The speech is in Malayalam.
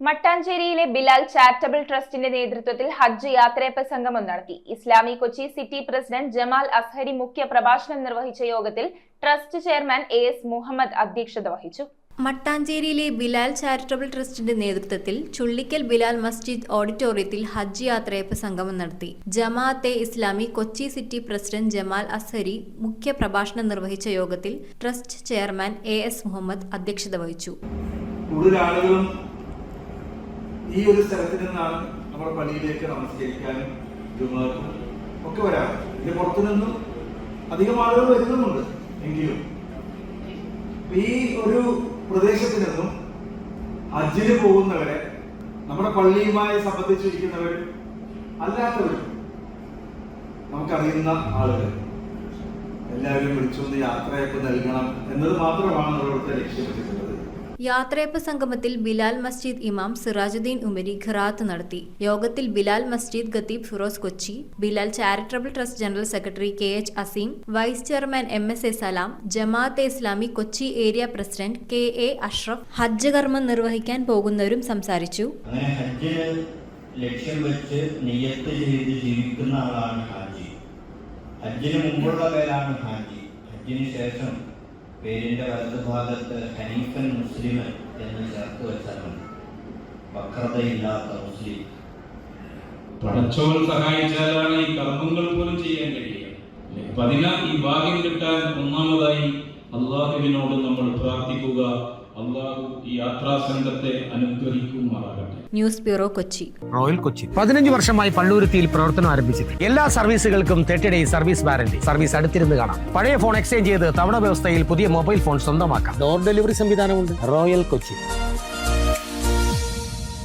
മട്ടാഞ്ചേരിയിലെ ബിലാൽ ചാരിറ്റബിൾ ട്രസ്റ്റിന്റെ നേതൃത്വത്തിൽ ഹജ്ജ് യാത്രയപ്പ് സംഗമം നടത്തി. ഇസ്ലാമി കൊച്ചി സിറ്റി പ്രസിഡന്റ് ജമാൽ അസ്ഹരി മുഖ്യ പ്രഭാഷണം നിർവഹിച്ച യോഗത്തിൽ ട്രസ്റ്റ് ചെയർമാൻ AS മുഹമ്മദ് അധ്യക്ഷത വഹിച്ചു. മട്ടാഞ്ചേരിയിലെ ബിലാൽ ചാരിറ്റബിൾ ട്രസ്റ്റിന്റെ നേതൃത്വത്തിൽ ചുള്ളിക്കൽ ബിലാൽ മസ്ജിദ് ഓഡിറ്റോറിയത്തിൽ ഹജ്ജ് യാത്രയപ്പ് സംഗമം നടത്തി. ജമാഅത്തെ ഇസ്ലാമി കൊച്ചി സിറ്റി പ്രസിഡന്റ് ജമാൽ അസ്ഹരി മുഖ്യ പ്രഭാഷണം നിർവഹിച്ച യോഗത്തിൽ ട്രസ്റ്റ് ചെയർമാൻ AS മുഹമ്മദ് അധ്യക്ഷത വഹിച്ചു. ഈ ഒരു സ്ഥലത്ത് നിന്നാണ് നമ്മുടെ പള്ളിയിലേക്ക് നമസ്കരിക്കാനും ജുമുഅക്കും ഒക്കെ വരാറ്. ഇതിന്റെ പുറത്തു നിന്നും അധികം ആളുകൾ വരുന്നുമുണ്ട്. എങ്കിലും ഈ ഒരു പ്രദേശത്ത് നിന്നും ഹജ്ജിന് പോകുന്നവരെ, നമ്മുടെ പള്ളിയുമായി സംബന്ധിച്ചിരിക്കുന്നവരും അല്ലാത്തവരും നമുക്കറിയുന്ന ആളുകൾ എല്ലാവരും വിളിച്ചൊന്ന് യാത്രയപ്പ് നൽകണം എന്നത് മാത്രമാണ് നമ്മളുടെ ലക്ഷ്യം വെച്ചിട്ടുള്ളത്. യാത്രയപ്പ് സംഗമത്തിൽ ബിലാൽ മസ്ജിദ് ഇമാം സിറാജുദ്ദീൻ ഉമരി ഖിറാഅത്ത് നടത്തി. യോഗത്തിൽ ബിലാൽ മസ്ജിദ് ഖത്തീബ് Firoz Kochi, Bilal charitable trust general secretary KH Azeem, vice chairman MSA Salam, Jamaat-e Islami Kochi area president KA Ashraf ഹജ്ജ് കർമ്മം നിർവഹിക്കാൻ പോകുന്നവരും സംസാരിച്ചു. ലക്ഷ്യം വെച്ച് നിയ്യത്ത് ചെയ്ത് ജീവിക്കുന്ന ആളാണ് ഹാജി. ഹജ്ജിന് മുമ്പുള്ള പേരാണ് ഹാജി. ഹജ്ജിന് ശേഷം പേരിന്റെ വലതുഭാഗത്ത് ഹനീഫൻ മുസ്ലിം എന്ന് ചേർത്ത് വെച്ചാണ് വക്രതയില്ലാത്ത മുസ്ലിം. പടച്ചോൻ സഹായിച്ചാലാണ് ഈ കർമ്മങ്ങൾ പോലും ചെയ്യാൻ കഴിയുക. അപ്പൊ ഈ ഭാഗ്യം കിട്ടാൻ ഒന്നാമതായി അള്ളാഹുവിനോട് നമ്മൾ പ്രാർത്ഥിക്കുക. അള്ളാഹു ഈ യാത്രാ സംഘത്തെ അനുഗ്രഹിക്കുമാറാകട്ടെ. News bureau Kochi. Royal Kochi 15 വർഷമായി പള്ളൂരുത്തിയിൽ പ്രവർത്തനം ആരംഭിച്ചിട്ട് എല്ലാ സർവീസുകൾക്കും 30 ഡേയ്സ് സർവീസ് വാറന്റി. സർവീസ് അടുത്തിരുന്ന് കാണാം. പഴയ ഫോൺ എക്സ്ചേഞ്ച് ചെയ്ത് തവണ വ്യവസ്ഥയിൽ പുതിയ മൊബൈൽ ഫോൺ സ്വന്തമാക്കാം. ഡോർ ഡെലിവറി സംവിധാനമുണ്ട്. റോയൽ കൊച്ചി.